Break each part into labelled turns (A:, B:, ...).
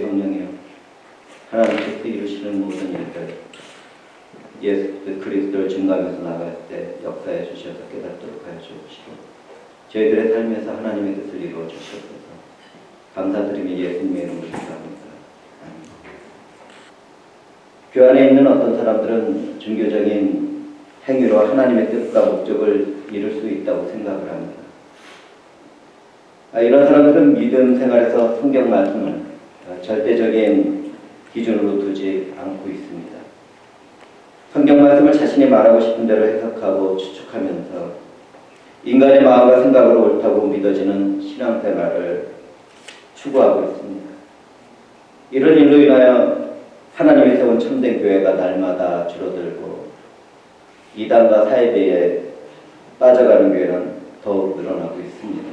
A: 성령이여 하나님께서 이루시는 모든 일들 예수 그리스도를 증거하면서 나갈 때 역사해 주셔서 깨닫도록 하여 주시고 저희들의 삶에서 하나님의 뜻을 이루어 주시옵소서. 감사드리며 예수님의 이름으로 기도합니다. 교회 안에 있는 어떤 사람들은 종교적인 행위로 하나님의 뜻과 목적을 이룰 수 있다고 생각을 합니다. 이런 사람들은 믿음 생활에서 성경 말씀을 절대적인 기준으로 두지 않고 있습니다. 성경 말씀을 자신이 말하고 싶은 대로 해석하고 추측하면서 인간의 마음과 생각으로 옳다고 믿어지는 신앙생활을 추구하고 있습니다. 이런 일로 인하여 하나님이 세운 참된 교회가 날마다 줄어들고 이단과 사이비에 빠져가는 교회는 더욱 늘어나고 있습니다.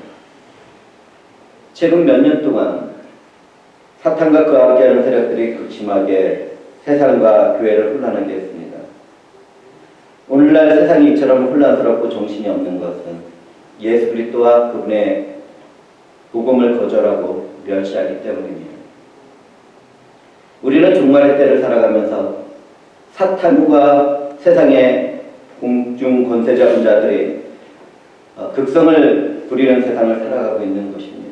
A: 최근 몇 년 동안 사탄과 그와 함께하는 세력들이 극심하게 세상과 교회를 혼란하게 했습니다. 오늘날 세상이 이처럼 혼란스럽고 정신이 없는 것은 예수 그리스도와 그분의 복음을 거절하고 멸시하기 때문입니다. 우리는 종말의 때를 살아가면서 사탄과 세상의 공중 권세 잡은 자들이 극성을 부리는 세상을 살아가고 있는 것입니다.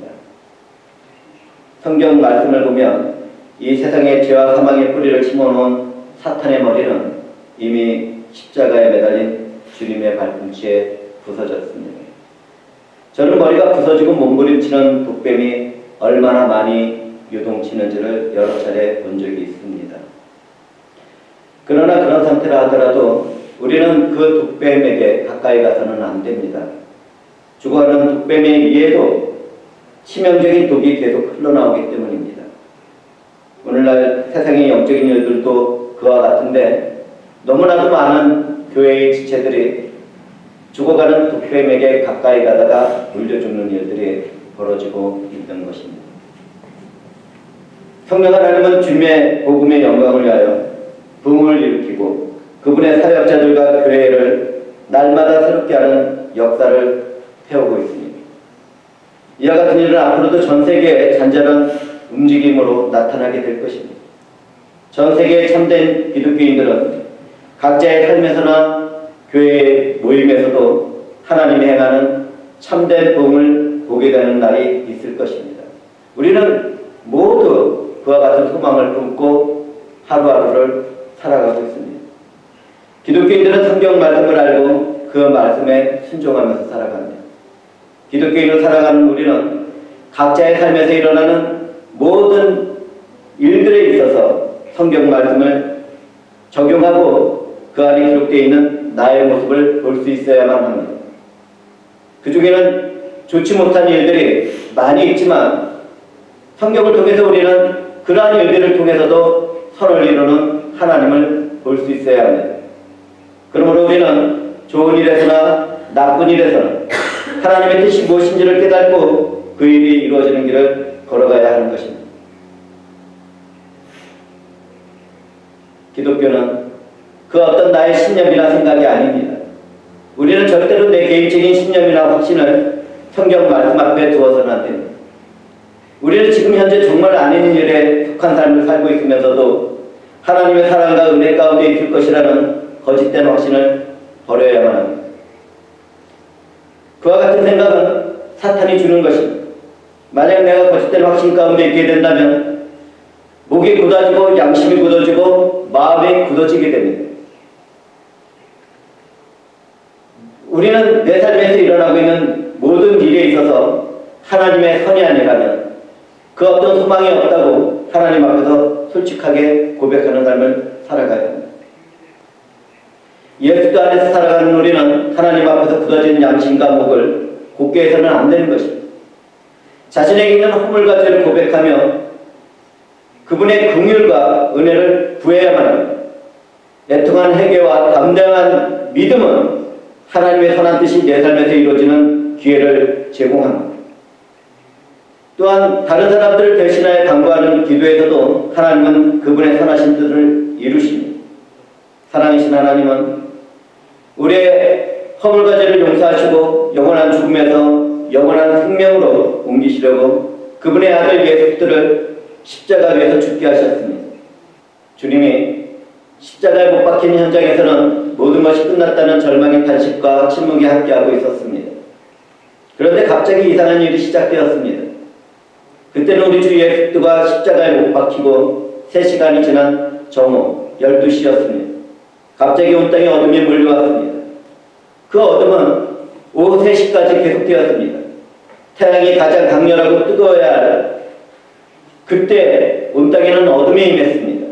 A: 성경 말씀을 보면 이 세상의 죄와 사망의 뿌리를 심어놓은 사탄의 머리는 이미 십자가에 매달린 주님의 발꿈치에 부서졌습니다. 저는 머리가 부서지고 몸부림치는 독뱀이 얼마나 많이 요동치는지를 여러 차례 본 적이 있습니다. 그러나 그런 상태라 하더라도 우리는 그 독뱀에게 가까이 가서는 안 됩니다. 죽어가는 독뱀의 위에도 치명적인 독이 계속 흘러나오기 때문입니다. 오늘날 세상의 영적인 일들도 그와 같은데 너무나도 많은 교회의 지체들이 죽어가는 독뱀에게 가까이 가다가 물려 죽는 일들이 벌어지고 있는 것입니다. 성령 하나님은 주님의 복음의 영광을 위하여 부흥을 일으키고 그분의 사역자들과 교회를 날마다 새롭게 하는 역사를 해오고 있습니다. 이와 같은 일은 앞으로도 전 세계의 잔잔한 움직임으로 나타나게 될 것입니다. 전 세계의 참된 기독교인들은 각자의 삶에서나 교회의 모임에서도 하나님이 행하는 참된 복음을 보게 되는 날이 있을 것입니다. 우리는 모두 그와 같은 소망을 품고 하루하루를 살아가고 있습니다. 기독교인들은 성경 말씀을 알고 그 말씀에 순종하면서 살아갑니다. 기독교인으로 살아가는 우리는 각자의 삶에서 일어나는 모든 일들에 있어서 성경 말씀을 적용하고 그 안에 기록되어 있는 나의 모습을 볼 수 있어야만 합니다. 그 중에는 좋지 못한 일들이 많이 있지만 성경을 통해서 우리는 그러한 일들을 통해서도 선을 이루는 하나님을 볼 수 있어야 합니다. 그러므로 우리는 좋은 일에서나 나쁜 일에서나 하나님의 뜻이 무엇인지를 깨닫고 그 일이 이루어지는 길을 걸어가야 하는 것입니다. 기독교는 그 어떤 나의 신념이나 생각이 아닙니다. 우리는 절대로 내 개인적인 신념이나 확신을 성경 말씀 앞에 두어서는 안 됩니다. 우리는 지금 현재 정말 아닌 일에 속한 삶을 살고 있으면서도 하나님의 사랑과 은혜 가운데 있을 것이라는 거짓된 확신을 버려야만 합니다. 그와 같은 생각은 사탄이 주는 것입니다. 만약 내가 거짓된 확신 가운데 있게 된다면 목이 굳어지고 양심이 굳어지고 마음이 굳어지게 됩니다. 우리는 내 삶에서 일어나고 있는 모든 일에 있어서 하나님의 선이 아니라면 그 어떤 소망이 없다고 하나님 앞에서 솔직하게 고백하는 삶을 살아가야 합니다. 예수 안에서 살아가는 우리는 하나님 앞에서 굳어진 양심과 목을 곧게 해서는 안 되는 것입니다. 자신에게 있는 허물과 죄를 고백하며 그분의 긍휼과 은혜를 구해야만 합니다. 애통한 회개와 담대한 믿음은 하나님의 선한 뜻이 내 삶에서 이루어지는 기회를 제공합니다. 또한 다른 사람들을 대신하여 간구하는 기도에서도 하나님은 그분의 선하신 뜻을 이루십니다. 사랑이신 하나님은 우리의 허물과 죄를 용서하시고 영원한 죽음에서 영원한 생명으로 옮기시려고 그분의 아들 예수 그리스도를 십자가 위에서 죽게 하셨습니다. 주님이 십자가에 못 박힌 현장에서는 모든 것이 끝났다는 절망의 탄식과 침묵이 함께하고 있었습니다. 그런데 갑자기 이상한 일이 시작되었습니다. 그때는 우리 주 예수 그리스도가 십자가에 못 박히고 3시간이 지난 정오 12시였습니다. 갑자기 온 땅에 어둠이 몰려왔습니다. 그 어둠은 오후 3시까지 계속되었습니다. 태양이 가장 강렬하고 뜨거워야 할 그때 온 땅에는 어둠이 임했습니다.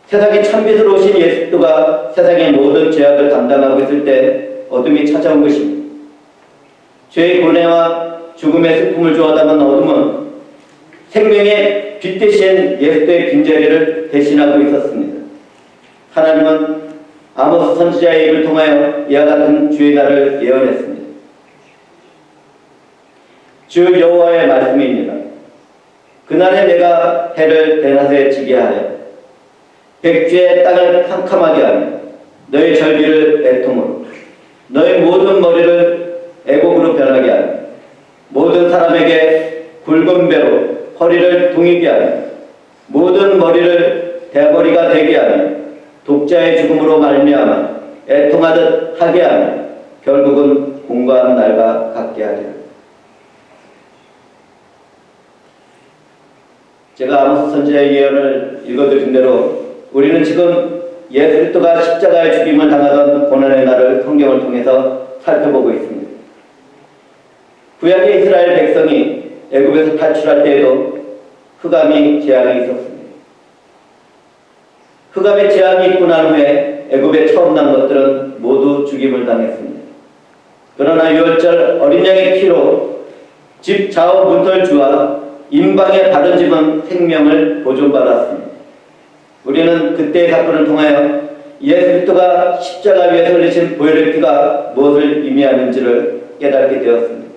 A: 세상에 참빛으로 오신 예수 그리스도가 세상의 모든 죄악을 담당하고 있을 때 어둠이 찾아온 것입니다. 죄의 고뇌와 죽음의 슬픔을 주워 담은 어둠은 생명의 빛 대신 예수의 빈자리를 대신하고 있었습니다. 하나님은 아모스 선지자의 입을 통하여 이와 같은 주의 날을 예언했습니다. 주 여호와의 말씀입니다. 그날에 내가 해를 대낮에 지게 하여 백주의 땅을 캄캄하게 하며 너희 절기를 애통으로 너희 모든 머리를 애곡으로 변하게 하며 모든 사람에게 굵은 배로 허리를 동이게 하며 모든 머리를 대머리가 되게 하며 독자의 죽음으로 말미암아 애통하듯 하게 하며 결국은 공고한 날과 같게 하리라. 제가 아모스 선지자의 예언을 읽어드린 대로 우리는 지금 예수 그리스도가 십자가의 죽임을 당하던 고난의 날을 성경을 통해서 살펴보고 있습니다. 구약의 이스라엘 백성이 애굽에서 탈출할 때에도 흑암이 재앙이 있었습니다. 흑암의 재앙이 있고 난 후에 애굽에 처음 난 것들은 모두 죽임을 당했습니다. 그러나 유월절 어린 양의 피로 집 좌우 문설주와 임방의 바른 집은 생명을 보존받았습니다. 우리는 그때의 사건을 통하여 예수 그리스도가 십자가 위에서 흘리신 보혈의 피가 무엇을 의미하는지를 깨닫게 되었습니다.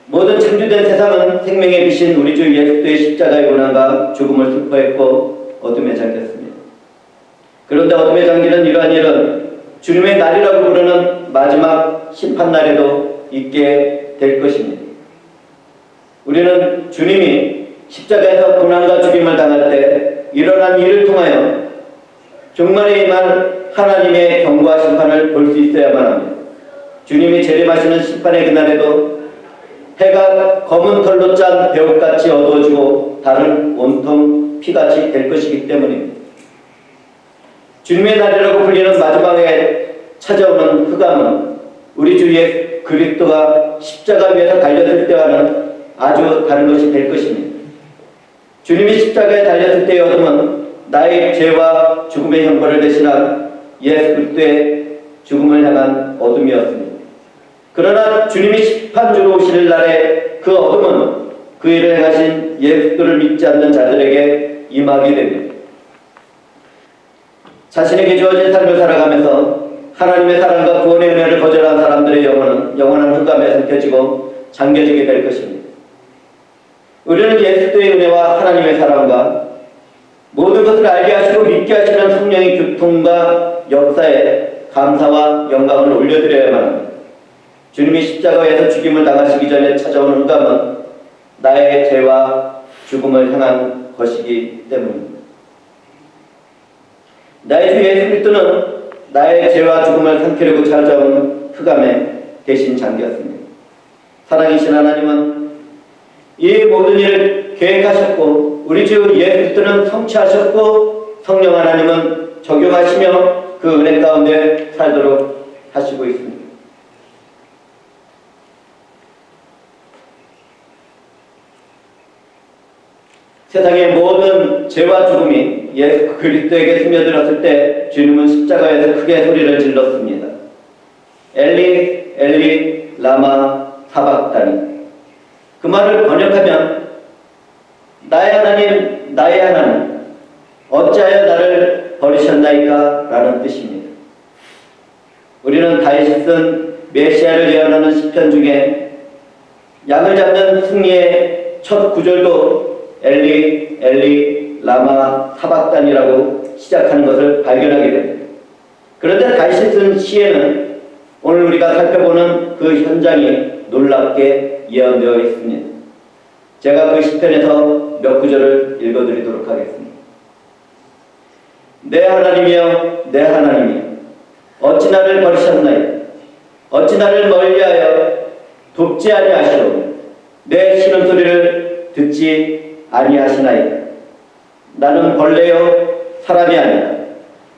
A: 모든 창조된 세상은 생명의 빛인 우리 주 예수 그리스도의 십자가의 고난과 죽음을 슬퍼했고 어둠에 잠겼습니다. 그런데 어둠에 잠기는 이러한 일은 주님의 날이라고 부르는 마지막 심판날에도 있게 될 것입니다. 우리는 주님이 십자가에서 고난과 죽임을 당할 때 일어난 일을 통하여 종말에 임할 하나님의 경고와 심판을 볼 수 있어야만 합니다. 주님이 재림하시는 심판의 그날에도 해가 검은 털로 짠 배옷같이 어두워지고 달은 온통 피같이 될 것이기 때문입니다. 주님의 날이라고 불리는 마지막에 찾아오는 흑암은 우리 주 예수 그리스도가 십자가 위에서 달렸을 때와는 아주 다른 것이 될 것입니다. 주님이 십자가에 달렸을 때의 어둠은 나의 죄와 죽음의 형벌을 대신한 예수 그리스도의 죽음을 향한 어둠이었습니다. 그러나 주님이 심판주로 오실 날에 그 어둠은 그 일을 행하신 예수 그리스도를 믿지 않는 자들에게 임하게 됩니다. 자신에게 주어진 삶을 살아가면서 하나님의 사랑과 구원의 은혜를 거절한 사람들의 영혼은 영원한 흑암에 숨겨지고 잠겨지게 될 것입니다. 우리는 예수 그리스도의 은혜와 하나님의 사랑과 모든 것을 알게 하시고 믿게 하시는 성령의 교통과 역사에 감사와 영광을 올려드려야만 합니다. 주님이 십자가에서 죽임을 당하시기 전에 찾아오는 흑암은 나의 죄와 죽음을 향한 것이기 때문입니다. 나의 주 예수 그리스도는 나의 죄와 죽음을 삼키려고 찾아온 흑암에 대신 잠겼습니다. 사랑이신 하나님은 이 모든 일을 계획하셨고 우리 주 예수 그리스도는 성취하셨고 성령 하나님은 적용하시며 그 은혜 가운데 살도록 하시고 있습니다. 세상의 모든 죄와 죽음이 예수 그리스도에게 스며들었을 때 주님은 십자가에서 크게 소리를 질렀습니다. 엘리 엘리 라마 사박다니. 그 말을 번역하면 나의 하나님 나의 하나님 어찌하여 나를 버리셨나이까 라는 뜻입니다. 우리는 다윗이 쓴 메시아를 예언하는 시편 중에 양을 잡는 승리의 첫 구절도 엘리 엘리 라마 사박단이라고 시작하는 것을 발견하게 됩니다. 그런데 다윗이 쓴 시에는 오늘 우리가 살펴보는 그 현장이 놀랍게 예언되어 있습니다. 제가 그 시편에서 몇 구절을 읽어드리도록 하겠습니다. 내 하나님이여, 내 하나님이여, 어찌 나를 버리셨나이까? 어찌 나를 멀리하여 돕지 아니하시오? 내 신음소리를 듣지 아니하시나이까? 나는 벌레요 사람이 아니라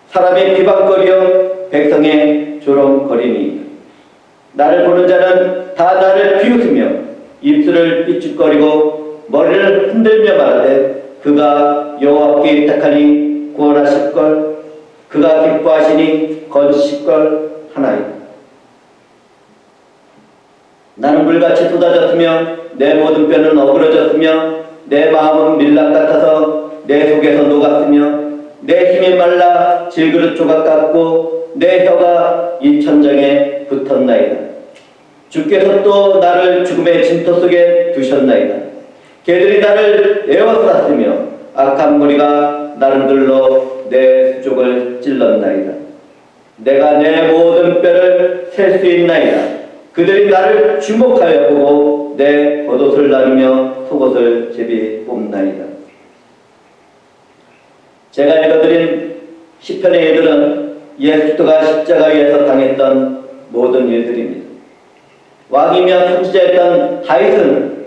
A: 사람의 비방거리요 백성의 조롱거리니 나를 보는 자는 다 나를 비웃으며 입술을 삐죽거리고 머리를 흔들며 말하되 그가 여호와께 입탁하니 구원하실걸, 그가 기뻐하시니 건지실걸 하나이다. 나는 물같이 쏟아졌으며 내 모든 뼈는 어그러졌으며 내 마음은 밀랍 같아서 내 속에서 녹았으며 내 힘이 말라 질그릇 조각 같고 내 혀가 이 천장에 붙었나이다. 주께서 또 나를 죽음의 진토 속에 두셨나이다. 개들이 나를 에워쌌으며 악한 무리가 나를 눌러 내 수족을 찔렀나이다. 내가 내 모든 뼈를 셀 수 있나이다. 그들이 나를 주목하여 보고 내 겉옷을 나누며 속옷을 제비 뽑나이다. 제가 읽어드린 시편의 일들은 예수 그리스도가 십자가 위에서 당했던 모든 일들입니다. 왕이며 선지자였던 다윗은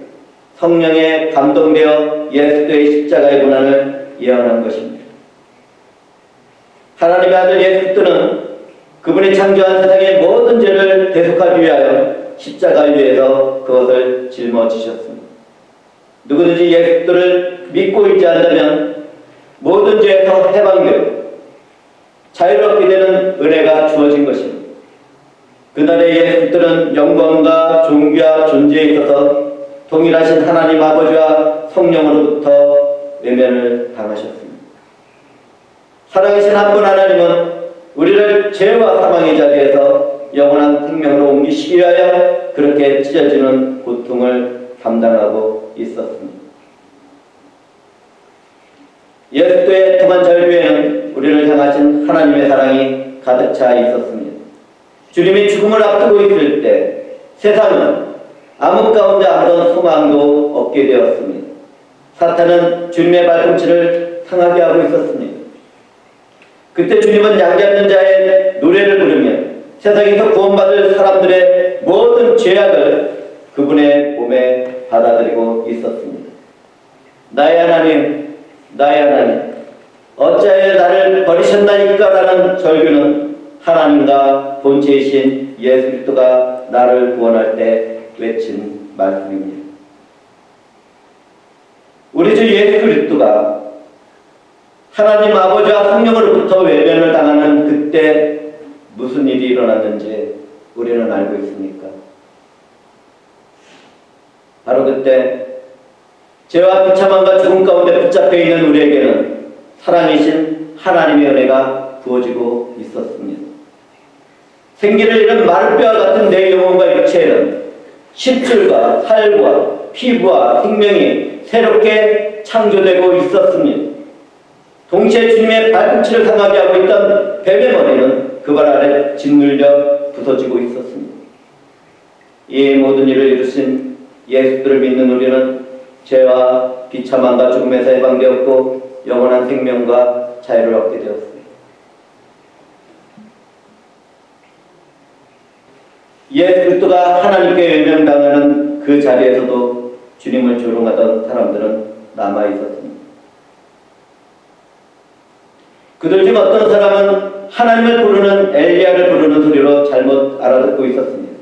A: 성령에 감동되어 예수 그리스도의 십자가의 고난을 예언한 것입니다. 하나님의 아들 예수 그리스도는 그분이 창조한 세상의 모든 죄를 대속하기 위하여 십자가 위에서 그것을 짊어지셨습니다. 누구든지 예수 그리스도를 믿고 있지 않다면 모든 죄에서 해방되고 자유롭게 되는 은혜가 주어진 것입니다. 그날의 예수 그리스도는 영광과 존귀와 존재에 있어서 동일하신 하나님 아버지와 성령으로부터 외면을 당하셨습니다. 살아계신 한 분 하나님은 우리를 죄와 사망의 자리에서 영원한 생명으로 옮기시기 위하여 그렇게 찢어지는 고통을 감당하고 있었습니다. 예수 그리스도의 통한 절규에는 우리를 향하신 하나님의 사랑이 가득 차 있었습니다. 주님이 죽음을 앞두고 있을 때 세상은 암흑 가운데 아무런 소망도 없게 되었습니다. 사탄은 주님의 발꿈치를 상하게 하고 있었습니다. 그때 주님은 양잡는 자의 노래를 부르며 세상에서 구원받을 사람들의 모든 죄악을 그분의 몸에 받아들이고 있었습니다. 나의 하나님, 나의 하나님, 어찌하여 나를 버리셨나이까? 라는 절규는 하나님과 본체이신 예수 그리스도가 나를 구원할 때 외친 말씀입니다. 우리 주 예수 그리스도가 하나님 아버지와 성령으로부터 외면을 당하는 그때 무슨 일이 일어났는지 우리는 알고 있습니까? 바로 그때 죄와 비참함과 죽음 가운데 붙잡혀 있는 우리에게는 사랑이신 하나님의 은혜가 부어지고 있었습니다. 생기를 잃은 마른 뼈와 같은 내 영혼과 육체에는 십줄과 살과 피부와 생명이 새롭게 창조되고 있었습니다. 동시에 주님의 발꿈치를 상하게 하고 있던 뱀의 머리는 그 발 아래 짓눌려 부서지고 있었습니다. 이 모든 일을 이루신 예수를 믿는 우리는 죄와 비참함과 죽음에서 해방되었고 영원한 생명과 자유를 얻게 되었습니다. 예수 그리스도가 하나님께 외면당하는 그 자리에서도 주님을 조롱하던 사람들은 남아있었습니다. 그들 중 어떤 사람은 하나님을 부르는 엘리야를 부르는 소리로 잘못 알아듣고 있었습니다.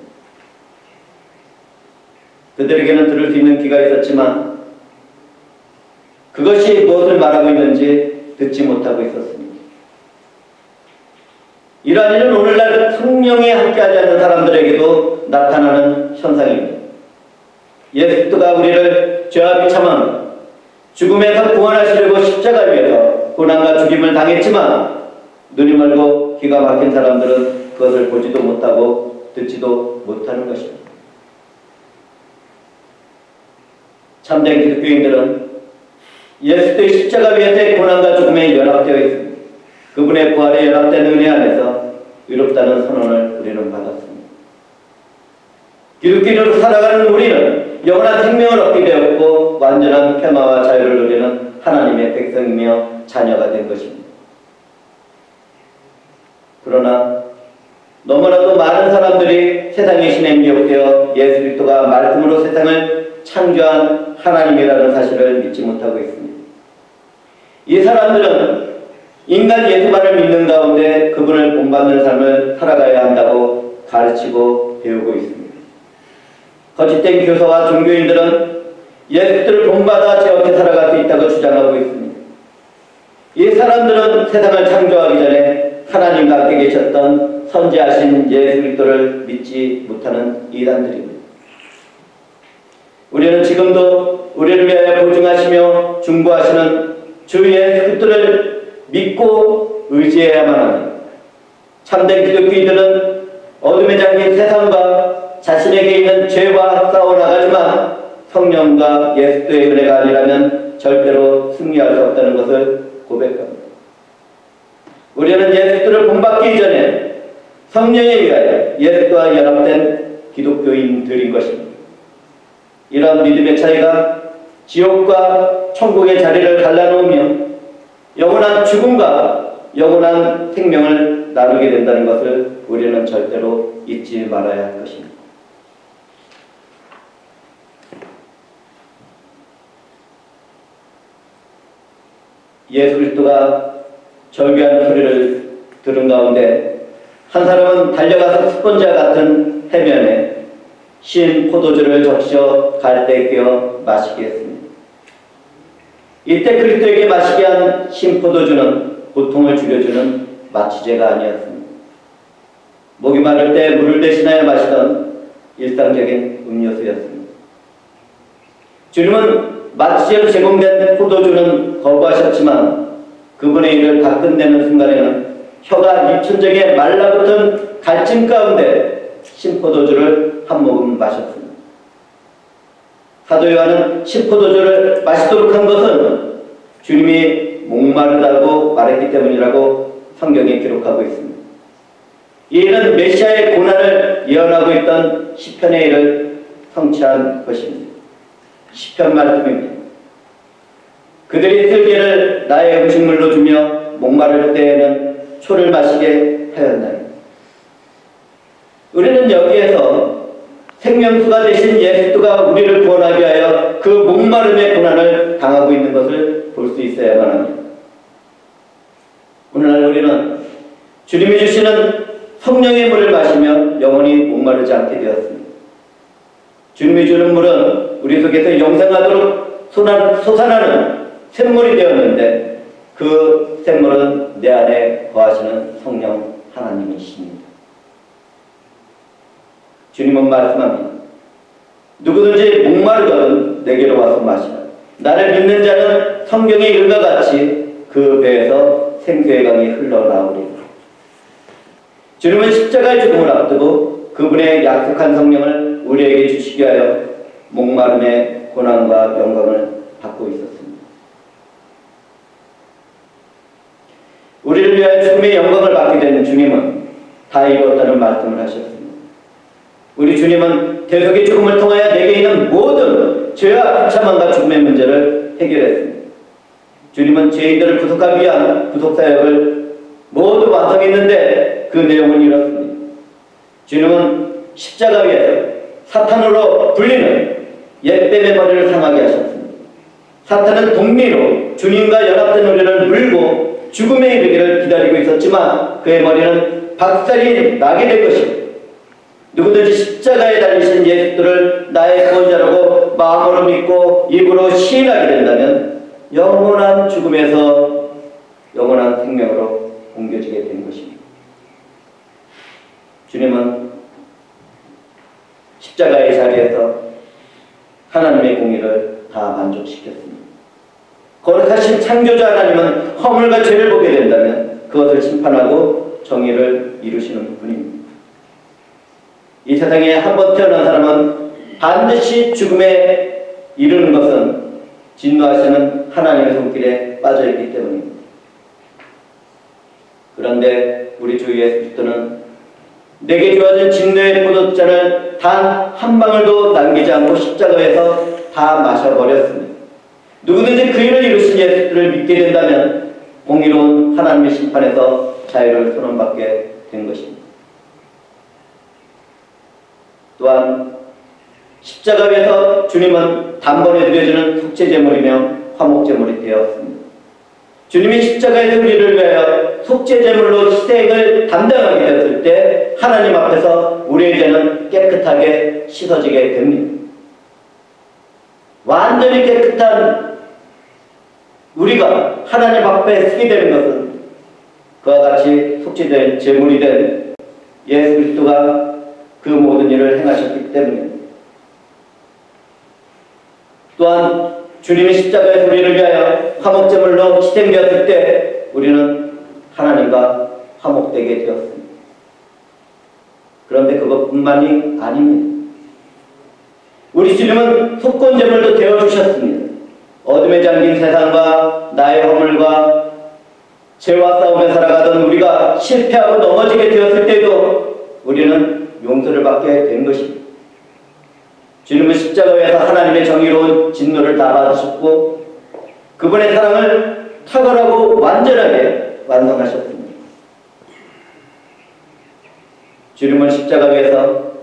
A: 그들에게는 들을 수 있는 귀가 있었지만 그것이 무엇을 말하고 있는지 듣지 못하고 있었습니다. 이러한 일은 오늘날 성령에 함께하지 않는 사람들에게도 나타나는 현상입니다. 예수 그리스도가 우리를 죄와 비참함, 죽음에서 구원하시려고 십자가 위에서 고난과 죽임을 당했지만 눈이 멀고 귀가 막힌 사람들은 그것을 보지도 못하고 듣지도 못하는 것입니다. 참된 기독교인들은 예수의 십자가 위에서의 고난과 죽음에 연합되어 있습니다. 그분의 부활에 연합된 은혜 안에서 의롭다는 선언을 우리는 받았습니다. 기독교인으로 살아가는 우리는 영원한 생명을 얻게 되었고 행복하고 완전한 평화와 자유를 누리는 하나님의 백성이며 자녀가 된 것입니다. 그러나 너무나도 많은 사람들이 세상의 신에 미혹되어 예수 그리스도가 말씀으로 세상을 창조한 하나님이라는 사실을 믿지 못하고 있습니다. 이 사람들은 인간 예수만을 믿는 가운데 그분을 본받는 삶을 살아가야 한다고 가르치고 배우고 있습니다. 거짓된 교사와 종교인들은 예수 그리스도를 본받아 죄없게 살아갈 수 있다고 주장하고 있습니다. 이 사람들은 세상을 창조하기 전에 하나님과 함께 계셨던 선지하신 예수 그리스도를 믿지 못하는 이단들입니다. 우리는 지금도 우리를 위하여 보증하시며 중보하시는 주 예수 그리스도를 믿고 의지해야만 합니다. 참된 기독교인들은 어둠에 잠긴 세상과 자신에게 있는 죄와 싸워나가지만 성령과 예수의 은혜가 아니라면 절대로 승리할 수 없다는 것을 고백합니다. 우리는 예수를 본받기 전에 성령에 의하여 예수와 연합된 기독교인들인 것입니다. 이런 믿음의 차이가 지옥과 천국의 자리를 갈라놓으며 영원한 죽음과 영원한 생명을 나누게 된다는 것을 우리는 절대로 잊지 말아야 할 것입니다. 예수 그리스도가 절규하는 소리를 들은 가운데 한 사람은 달려가서 스펀지와 같은 해변에 신 포도주를 적셔 갈대에 끼워 마시게 했습니다. 이때 그리스도에게 마시게 한 신 포도주는 고통을 줄여주는 마취제가 아니었습니다. 목이 마를 때 물을 대신하여 마시던 일상적인 음료수였습니다. 주님은 마취제로 제공된 포도주는 거부하셨지만 그분의 일을 다 끝내는 순간에는 혀가 입천장에 말라붙은 갈증 가운데 신포도주를 한 모금 마셨습니다. 사도 요한은 신포도주를 마시도록 한 것은 주님이 목마르다고 말했기 때문이라고 성경에 기록하고 있습니다. 이 일은 메시아의 고난을 예언하고 있던 시편의 일을 성취한 것입니다. 시편 말씀입니다. 그들이 쓸개를 나의 음식물로 주며 목마를 때에는 초를 마시게 하였나니. 우리는 여기에서 생명수가 되신 예수가 우리를 구원하기 위하여 그 목마름의 고난을 당하고 있는 것을 볼 수 있어야만 합니다. 오늘날 우리는 주님이 주시는 성령의 물을 마시며 영원히 목마르지 않게 되었습니다. 주님이 주는 물은 우리 속에서 영생하도록 솟아나는 샘물이 되었는데 그 샘물은 내 안에 거하시는 성령 하나님이십니다. 주님은 말씀합니다. 누구든지 목마르거든 내게로 와서 마시라. 나를 믿는 자는 성경의 일과 같이 그 배에서 생수의 강이 흘러나오리라. 주님은 십자가의 죽음을 앞두고 그분의 약속한 성령을 우리에게 주시기 위하여 목마름의 고난과 영광을 받고 있었습니다. 우리를 위하여 죽음의 영광을 받게 된 주님은 다 이루었다는 말씀을 하셨습니다. 우리 주님은 대속의 죽음을 통하여 내게 있는 모든 죄와 비참함과 죽음의 문제를 해결했습니다. 주님은 죄인들을 구속하기 위한 구속사역을 모두 완성했는데 그 내용은 이렇습니다. 주님은 십자가 위에서 사탄으로 불리는 옛뱀의 머리를 상하게 하셨습니다. 사탄은 독리로 주님과 연합된 우리를 물고 죽음에 이르기를 기다리고 있었지만 그의 머리는 박살이 나게 될 것입니다. 누구든지 십자가에 달리신 예수를 나의 구원자라고 마음으로 믿고 입으로 시인하게 된다면 영원한 죽음에서 영원한 생명으로 옮겨지게 된 것입니다. 주님은 십자가의 자리에서 하나님의 공의를 다 만족시켰습니다. 거룩하신 창조자 하나님은 허물과 죄를 보게 된다면 그것을 심판하고 정의를 이루시는 분입니다. 이 세상에 한 번 태어난 사람은 반드시 죽음에 이르는 것은 진노하시는 하나님의 손길에 빠져있기 때문입니다. 그런데 우리 주 예수 그리스도는 내게 주어진 진노의 포도잔을 단 한 방울도 남기지 않고 십자가에서 다 마셔버렸습니다. 누구든지 그 일을 이루신 예수를 믿게 된다면 공의로운 하나님의 심판에서 자유를 선언받게 된 것입니다. 또한 십자가 위에서 주님은 단번에 드려지는 속죄제물이며 화목제물이 되었습니다. 주님이 십자가에서 우리를 위하여 속죄제물로 희생을 담당하게 되었을 때 하나님 앞에서 우리의 죄는 깨끗하게 씻어지게 됩니다. 완전히 깨끗한 우리가 하나님 앞에 서게 되는 것은 그와 같이 속죄된 제물이 된 예수 그리스도가 그 모든 일을 행하셨기 때문입니다. 또한 주님이 십자가에서 우리를 위하여 화목제물로 희생되었을 때 우리는 하나님과 화목되게 되었습니다. 그런데 그것뿐만이 아닙니다. 우리 주님은 속건제물도 되어주셨습니다. 어둠에 잠긴 세상과 나의 허물과 죄와 싸우며 살아가던 우리가 실패하고 넘어지게 되었을 때도 우리는 용서를 받게 된 것입니다. 주님은 십자가에서 하나님의 정의로운 진노를 다 받으셨고 그분의 사랑을 탁월하고 완전하게 완성하셨습니다. 주님은 십자가 위에서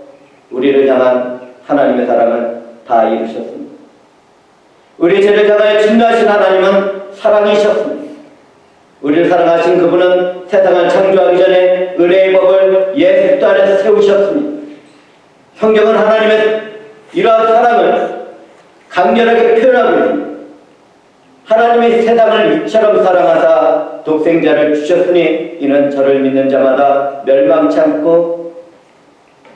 A: 우리를 향한 하나님의 사랑을 다 이루셨습니다. 우리의 죄를 향하여 진노하신 하나님은 사랑이셨습니다. 우리를 사랑하신 그분은 세상을 창조하기 전에 은혜의 법을 예수 그리스도 안에서 세우셨습니다. 성경은 하나님의 이러한 사랑을 강렬하게 표현하고 있습니다. 하나님이 세상을 이처럼 사랑하사 독생자를 주셨으니 이는 저를 믿는 자마다 멸망치 않고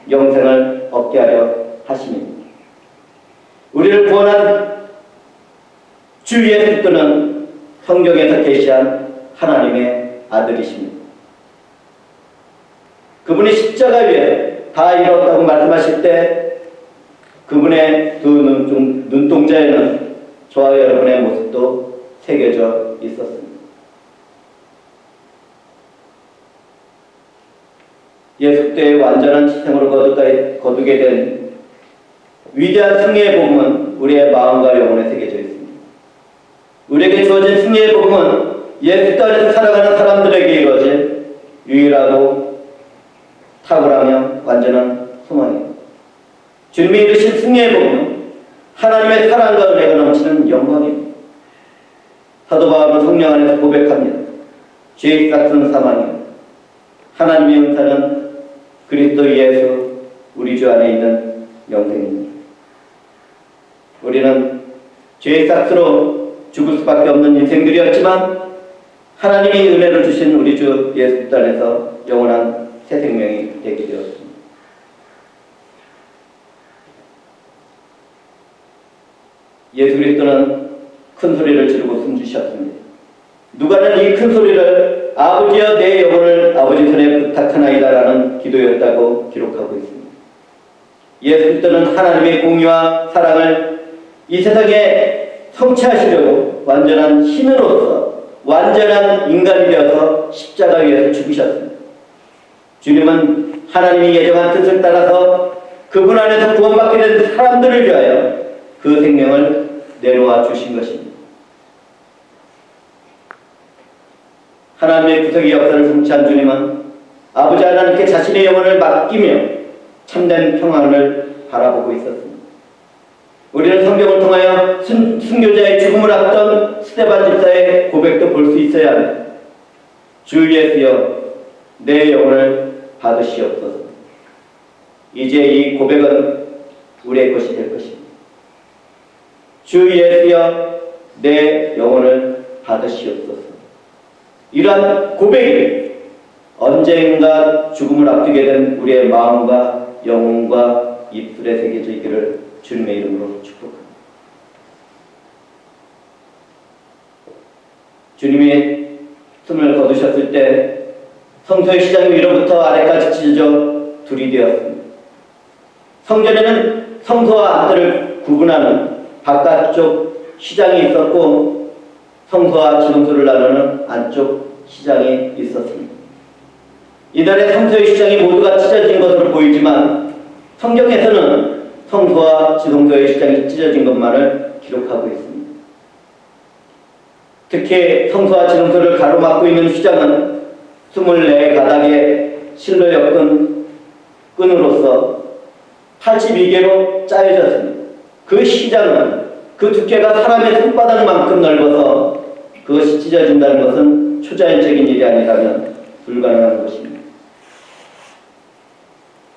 A: 영생을 얻게 하려 하심입니다. 우리를 구원한 주 예수 그리스도는 성경에서 계시한 하나님의 아들이십니다. 그분이 십자가 위에 다 이뤘다고 말씀하실 때 그분의 두 눈동자에는 저와 여러분의 모습도 새겨져 있었습니다. 예수 그리스도의 완전한 희생으로 거두게 된 위대한 승리의 복음은 우리의 마음과 영혼에 새겨져 있습니다. 우리에게 주어진 승리의 복음은 예수 그리스도 안에서 살아가는 사람들에게 이루어진 유일하고 탁월하며 완전한 소망입니다. 주님이 이루신 승리의 복음은 하나님의 사랑과 은혜가 넘치는 영광입니다. 사도 바울은 성령 안에서 고백합니다. 죄의 값은 사망이요 하나님의 은사는 그리스도 예수 우리 주 안에 있는 영생입니다. 우리는 죄의 값으로 죽을 수밖에 없는 인생들이었지만 하나님이 은혜를 주신 우리 주 예수 그리스도 안에서 영원한 새 생명이 되게 되었습니다. 예수 그리스도는 큰 소리를 지르고 숨주셨습니다. 누가는 이 큰 소리를 아버지여 내 영혼을 아버지 손에 부탁하나이다 라는 기도였다고 기록하고 있습니다. 예수 그리스도는 하나님의 공의와 사랑을 이 세상에 성취하시려고 완전한 신으로서 완전한 인간이 되어서 십자가 위에서 죽으셨습니다. 주님은 하나님이 예정한 뜻을 따라서 그분 안에서 구원받게 된 사람들을 위하여 그 생명을 내놓아 주신 것입니다. 하나님의 구속의 역사를 성취한 주님은 아버지 하나님께 자신의 영혼을 맡기며 참된 평안을 바라보고 있었습니다. 우리는 성경을 통하여 순교자의 죽음을 앞둔 스데반 집사의 고백도 볼 수 있어야 합니다. 주 예수여 내 영혼을 받으시옵소서. 이제 이 고백은 우리의 것이 될 것입니다. 주 예수여 내 영혼을 받으시옵소서. 이러한 고백이 언젠가 죽음을 앞두게 된 우리의 마음과 영혼과 입술에 새겨져 있기를 주님의 이름으로 축복합니다. 주님이 숨을 거두셨을 때 성소의 시장 위로부터 아래까지 찢어져 둘이 되었습니다. 성전에는 성소와 안뜰을 구분하는 바깥쪽 시장이 있었고 성소와 지성소를 나누는 안쪽 시장이 있었습니다. 이날의 성소의 시장이 모두가 찢어진 것으로 보이지만 성경에서는 성소와 지성소의 시장이 찢어진 것만을 기록하고 있습니다. 특히 성소와 지성소를 가로막고 있는 휘장은 24가닥의 실로 엮은 끈으로서 82개로 짜여졌습니다. 그 휘장은 그 두께가 사람의 손바닥만큼 넓어서 그것이 찢어진다는 것은 초자연적인 일이 아니라면 불가능한 것입니다.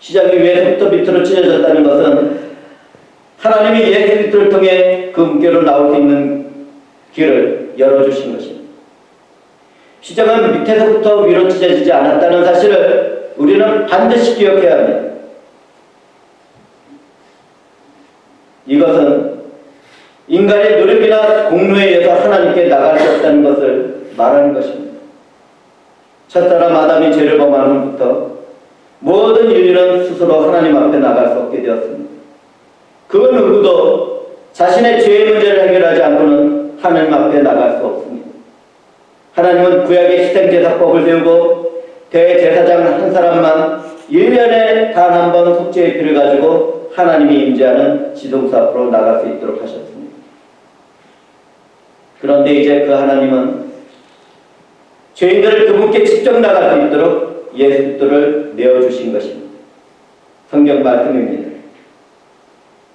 A: 휘장이 위에서부터 밑으로 찢어졌다는 것은 하나님이 예수 그리스도를 통해 그 음께로 나올 수 있는 길을 열어주신 것입니다. 휘장은 밑에서부터 위로 찢어지지 않았다는 사실을 우리는 반드시 기억해야 합니다. 이것은 인간의 노력이나 공로에 의해서 하나님께 나갈 수 없다는 것을 말하는 것입니다. 첫사람 아담이 죄를 범한 후부터 모든 인류는 스스로 하나님 앞에 나갈 수 없게 되었습니다. 그 누구도 자신의 죄의 문제를 해결하지 않고는 하나님 앞에 나갈 수 없습니다. 하나님은 구약의 희생제사법을 세우고 대제사장 한 사람만 1년에 단 한 번 속죄의 피를 가지고 하나님이 임재하는 지성소 앞으로 나갈 수 있도록 하셨습니다. 그런데 이제 그 하나님은 죄인들을 그분께 직접 나갈 수 있도록 예수 그리스도를 내어주신 것입니다. 성경 말씀입니다.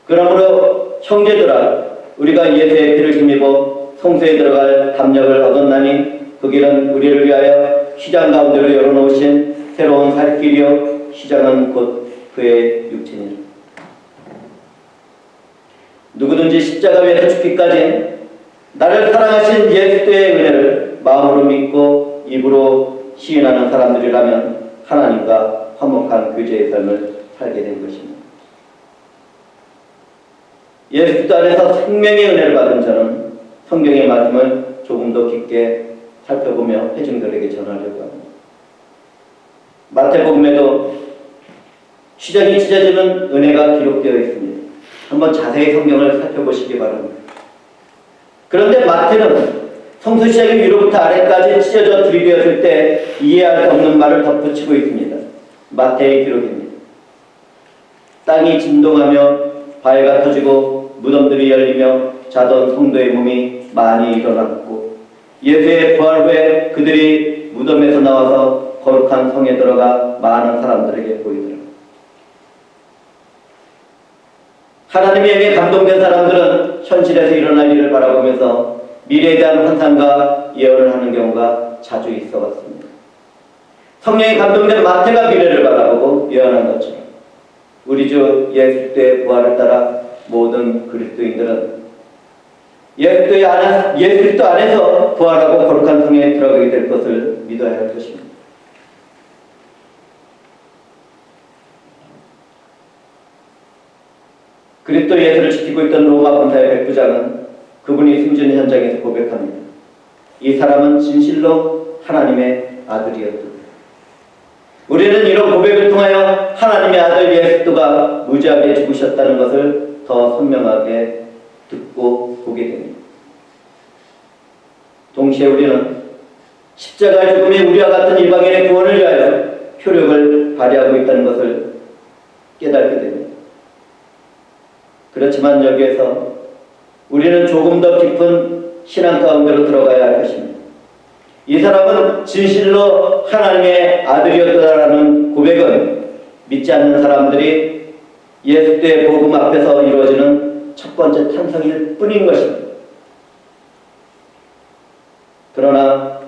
A: 그러므로 형제들아 우리가 예수의 피를 힘입어 성소에 들어갈 담력을 얻었나니 그 길은 우리를 위하여 휘장 가운데로 열어놓으신 새로운 살 길이요 휘장은 곧 그의 육체니라. 누구든지 십자가 위에서 죽기까지 나를 사랑하신 예수의 은혜를 마음으로 믿고 입으로 시인하는 사람들이라면 하나님과 화목한 교제의 삶을 살게 된 것입니다. 예수 그리스도 안에서 생명의 은혜를 받은 자는 성경의 말씀을 조금 더 깊게 살펴보며 회중들에게 전하려고 합니다. 마태복음에도 휘장이 찢어지는 은혜가 기록되어 있습니다. 한번 자세히 성경을 살펴보시기 바랍니다. 그런데 마태는 성소 시작이 위로부터 아래까지 찢어져 들이되었을 때 이해할 수 없는 말을 덧붙이고 있습니다. 마태의 기록입니다. 땅이 진동하며 바위가 터지고 무덤들이 열리며 자던 성도의 몸이 많이 일어났고 예수의 부활 후에 그들이 무덤에서 나와서 거룩한 성에 들어가 많은 사람들에게 보이더라. 하나님에게 감동된 사람들은 현실에서 일어날 일을 바라보면서 미래에 대한 환상과 예언을 하는 경우가 자주 있어 왔습니다. 성령에 감동된 마태가 미래를 바라보고 예언한 것처럼 우리 주 예수 그리스도의 부활을 따라 모든 그리스도인들은 예수 그리스도 안에서 부활하고 거룩한 성에 들어가게 될 것을 믿어야 할 것입니다. 그리스도 예수를 지키고 있던 로마 군사의 백부장은 그분이 숨진 현장에서 고백합니다. 이 사람은 진실로 하나님의 아들이었다. 우리는 이런 고백을 통하여 하나님의 아들 예수 그리스도가 무지하게 죽으셨다는 것을 더 선명하게 듣고 보게 됩니다. 동시에 우리는 십자가의 죽음이 우리와 같은 이방인의 구원을 위하여 효력을 발휘하고 있다는 것을 깨닫게 됩니다. 그렇지만 여기에서 우리는 조금 더 깊은 신앙 가운데로 들어가야 할 것입니다. 이 사람은 진실로 하나님의 아들이었다라는 고백은 믿지 않는 사람들이 예수의 복음 앞에서 이루어지는 첫 번째 탄성일 뿐인 것입니다. 그러나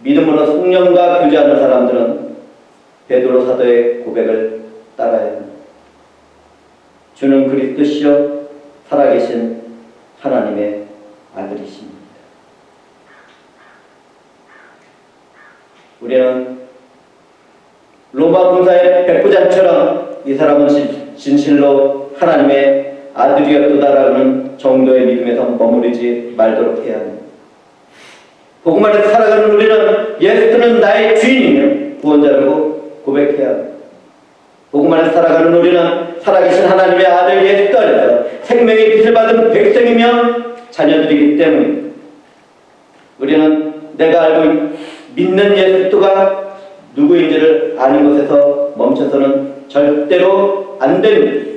A: 믿음으로 성령과 교제하는 사람들은 베드로 사도의 고백을 따라야 합니다. 주는 그리스도시요 살아계신 하나님의 아들이십니다. 우리는 로마 군사의 백부장처럼 이 사람은 진실로 하나님의 아들이었다라는 정도의 믿음에서 머무르지 말도록 해야 합니다. 복음 안에서 살아가는 우리는 예수는 나의 주인이며 구원자라고 고백해야 합니다. 복음 안에서 살아가는 우리는 살아계신 하나님의 아들 예수 안에서 생명의 빛을 받은 백성이며 자녀들이기 때문입니다. 우리는 내가 알고 믿는 예수 그리스도가 누구인지를 아는 것에서 멈춰서는 절대로 안 됩니다.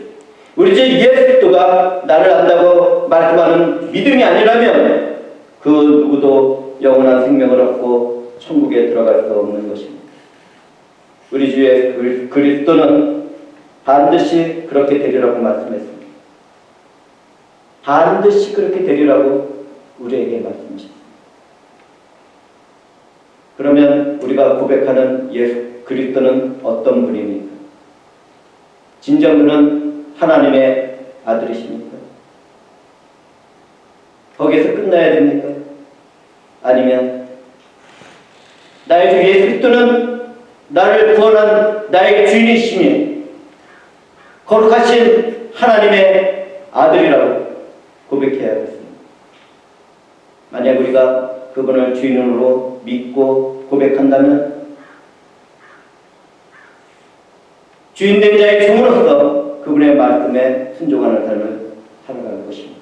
A: 우리 주 예수 그리스도가 나를 안다고 말씀하는 믿음이 아니라면 그 누구도 영원한 생명을 얻고 천국에 들어갈 수 없는 것입니다. 우리 주의 그리스도는 반드시 그렇게 되리라고 말씀했습니다. 반드시 그렇게 되리라고 우리에게 말씀하셨습니다. 그러면 우리가 고백하는 예수 그리스도는 어떤 분입니까? 진정 그는 하나님의 아들이십니까? 거기에서 끝나야 됩니까? 아니면 나의 주 예수 그리스도는 나를 구원한 나의 주인이시며 거룩하신 하나님의 아들이라고 고백해야겠습니다. 만약 우리가 그분을 주인으로 믿고 고백한다면 주인된 자의 종으로서 그분의 말씀에 순종하는 삶을 살아갈 것입니다.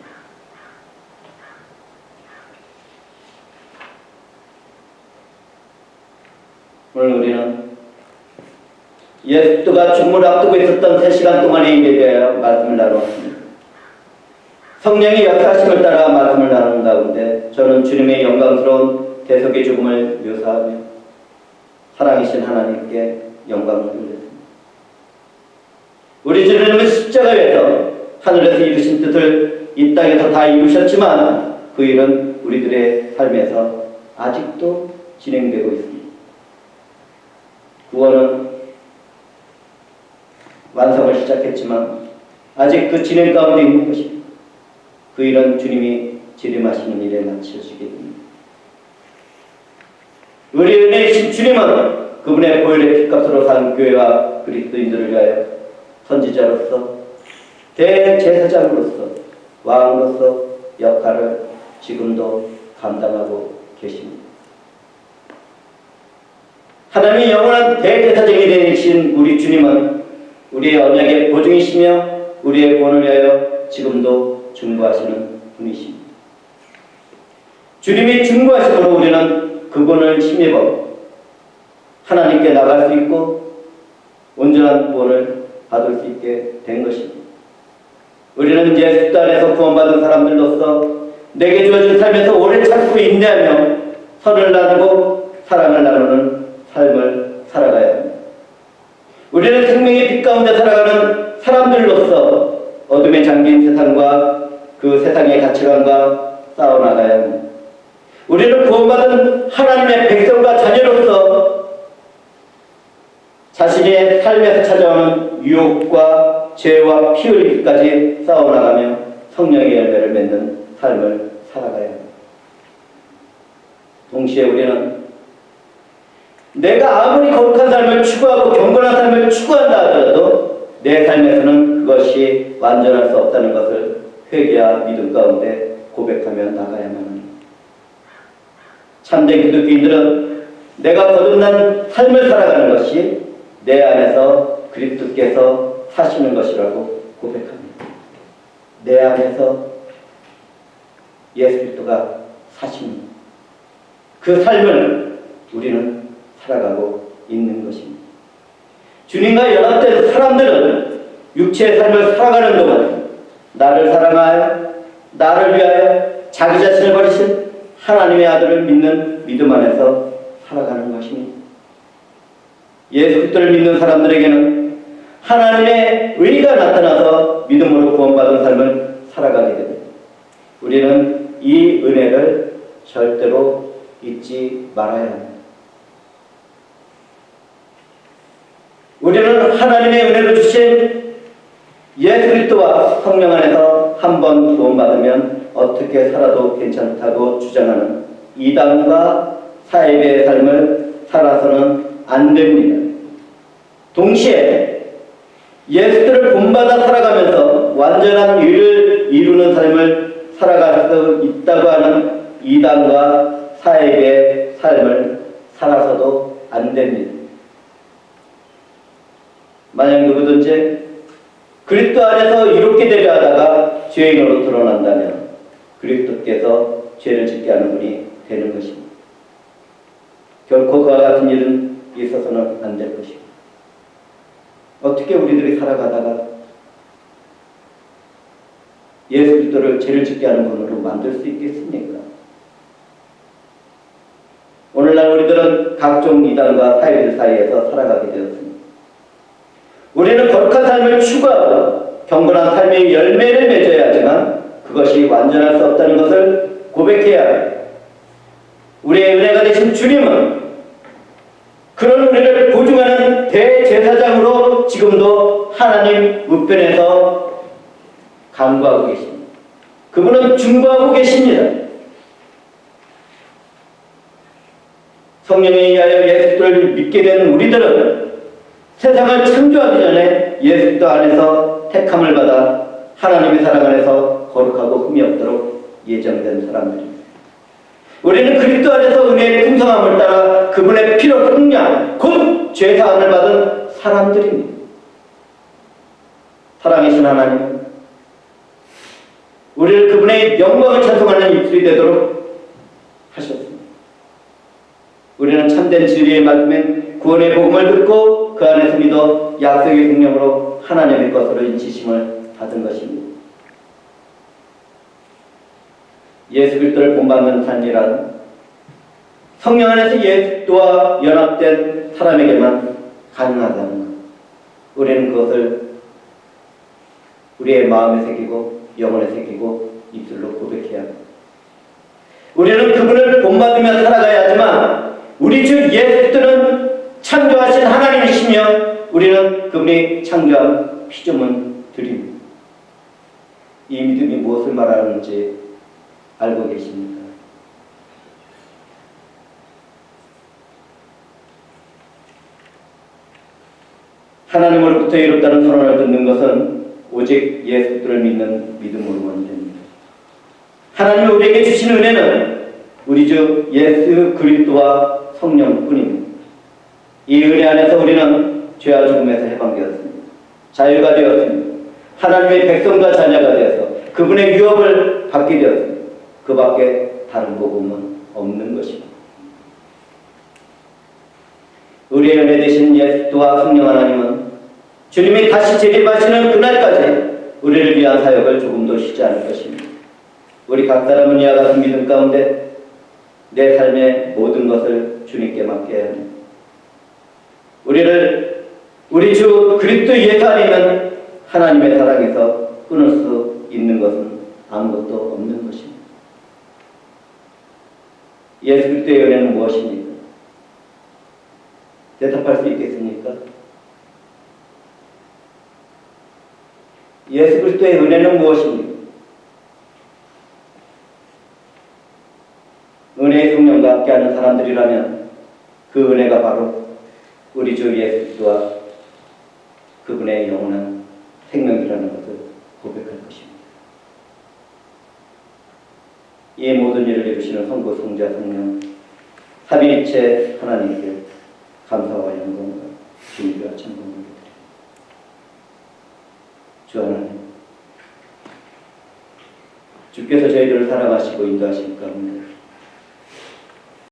A: 오늘 우리는 예수 그리스도가 죽음을 앞두고 있었던 3시간 동안에 이에 대하여 말씀을 나누었습니다. 성령의 역사하심을 따라 말씀을 나누는 가운데 저는 주님의 영광스러운 대속의 죽음을 묘사하며 사랑이신 하나님께 영광을 돌렸습니다. 우리 주님은 십자가에서 하늘에서 이루신 뜻을 이 땅에서 다 이루셨지만 그 일은 우리들의 삶에서 아직도 진행되고 있습니다. 구원은 완성을 시작했지만 아직 그 진행 가운데 있는 것입니다. 그 일은 주님이 재림하시는 일에 마치시게 됩니다. 우리 은혜이신 주님은 그분의 보혈의 피값으로 산 교회와 그리스도인들을 위하여 선지자로서 대제사장으로서 왕으로서 역할을 지금도 감당하고 계십니다. 하나님의 영원한 대제사장이 되신 우리 주님은 우리의 언약의 보증이시며 우리의 구원을 위하여 지금도 중보하시는 분이십니다. 주님이 중보하심으로 우리는 그분을 힘입어 하나님께 나갈 수 있고 온전한 구원을 받을 수 있게 된 것입니다. 우리는 예수 그리스도 안에서 구원받은 사람들로서 내게 주어진 삶에서 오래 참고 인내하며 선을 나누고 사랑을 나누는 삶을 살아가야 합니다. 우리는 생명의 빛 가운데 살아가는 사람들로서 어둠에 잠긴 세상과 그 세상의 가치관과 싸워나가야 합니다. 우리는 구원받은 하나님의 백성과 자녀로서 자신의 삶에서 찾아오는 유혹과 죄와 피 흘리기까지 싸워나가며 성령의 열매를 맺는 삶을 살아가야 합니다. 동시에 우리는 내가 아무리 거룩한 삶을 추구하고 경건한 삶을 추구한다 하더라도 내 삶에서는 그것이 완전할 수 없다는 것을 회개와 믿음 가운데 고백하며 나가야만 합니다. 참된 기독교인들은 내가 거듭난 삶을 살아가는 것이 내 안에서 그리스도께서 사시는 것이라고 고백합니다. 내 안에서 예수 그리스도가 사십니다. 그 삶을 우리는 살아가고 있는 것입니다. 주님과 연합된 사람들은 육체의 삶을 살아가는 동안 나를 사랑하여 나를 위하여 자기 자신을 버리신 하나님의 아들을 믿는 믿음 안에서 살아가는 것입니다. 예수 그리스도를 믿는 사람들에게는 하나님의 의가 나타나서 믿음으로 구원받은 삶을 살아가게 됩니다. 우리는 이 은혜를 절대로 잊지 말아야 합니다. 우리는 하나님의 은혜로 주신 예수 그리스도와 성령 안에서 한 번 구원받으면 어떻게 살아도 괜찮다고 주장하는 이단과 사입의 삶을 살아서는 안 됩니다. 동시에 예수를 본받아 살아가면서 완전한 의를 이루는 삶을 살아갈 수 있다고 하는 이단과 사입의 삶을 살아서도 안 됩니다. 만약 누구든지 그리스도 안에서 이롭게 되려 하다가 죄인으로 드러난다면 그리스도께서 죄를 짓게 하는 분이 되는 것입니다. 결코 그와 같은 일은 있어서는 안 될 것입니다. 어떻게 우리들이 살아가다가 예수 그리스도를 죄를 짓게 하는 분으로 만들 수 있겠습니까? 오늘날 우리들은 각종 이단과 사회들 사이에서 살아가게 되었습니다. 우리는 거룩한 삶을 추구하고 경건한 삶의 열매를 맺어야 하지만 그것이 완전할 수 없다는 것을 고백해야 합니다. 우리의 은혜가 되신 주님은 그런 우리를 보증하는 대제사장으로 지금도 하나님 우편에서 간구하고 계십니다. 그분은 중보하고 계십니다. 성령에 의하여 예수 그리스도를 믿게 된 우리들은 세상을 창조하기 전에 예수 그리스도 안에서 택함을 받아 하나님의 사랑 안에서 거룩하고 흠이 없도록 예정된 사람들입니다. 우리는 그리스도 안에서 은혜의 풍성함을 따라 그분의 피로 속량, 곧 죄사함을 받은 사람들입니다. 사랑이신 하나님은 우리를 그분의 영광을 찬송하는 입술이 되도록 하셨습니다. 우리는 참된 진리의 말씀인 구원의 복음을 듣고 그 안에서 믿어 약속의 성령으로 하나님의 것으로 인치심을 받은 것입니다. 예수 그리스도를 본받는 삶이란 성령 안에서 예수 그리스도와 연합된 사람에게만 가능하다는 것. 우리는 그것을 우리의 마음에 새기고 영혼에 새기고 입술로 고백해야 합니다. 우리는 그분을 본받으며 살아가야 하지만 우리 주 예수 그리스도는 창조하신 하나님이시며 우리는 그분이 창조한 피조물 들입니다. 이 믿음이 무엇을 말하는지 알고 계십니까? 하나님으로부터 이롭다는 선언을 듣는 것은 오직 예수 그리스도를 믿는 믿음으로만 됩니다. 하나님이 우리에게 주신 은혜는 우리 주 예수 그리스도와 성령뿐입니다. 이 은혜 안에서 우리는 죄와 죽음에서 해방되었습니다. 자유가 되었습니다. 하나님의 백성과 자녀가 되어서 그분의 유업을 받게 되었습니다. 그 밖에 다른 복음은 없는 것입니다. 우리의 은혜 되신 예수 그리스도와 성령 하나님은 주님이 다시 재림하시는 그날까지 우리를 위한 사역을 조금도 쉬지 않을 것입니다. 우리 각 사람은 이와 같은 믿음 가운데 내 삶의 모든 것을 주님께 맡겨야 합니다. 우리 주 그리스도 예수 아니면 하나님의 사랑에서 끊을 수 있는 것은 아무것도 없는 것입니다. 예수 그리스도의 은혜는 무엇입니까? 대답할 수 있겠습니까? 예수 그리스도의 은혜는 무엇입니까? 은혜의 성령과 함께하는 사람들이라면 그 은혜가 바로 우리 주 예수 그리스도와 그분의 영원한 생명이라는 것을 고백할 것입니다. 이 모든 일을 이루시는 성부, 성자, 성령 삼위일체 하나님께 감사와 영광과 존귀와 찬송을 드립니다. 주 하나님, 주께서 저희들을 사랑하시고 인도하실 가운데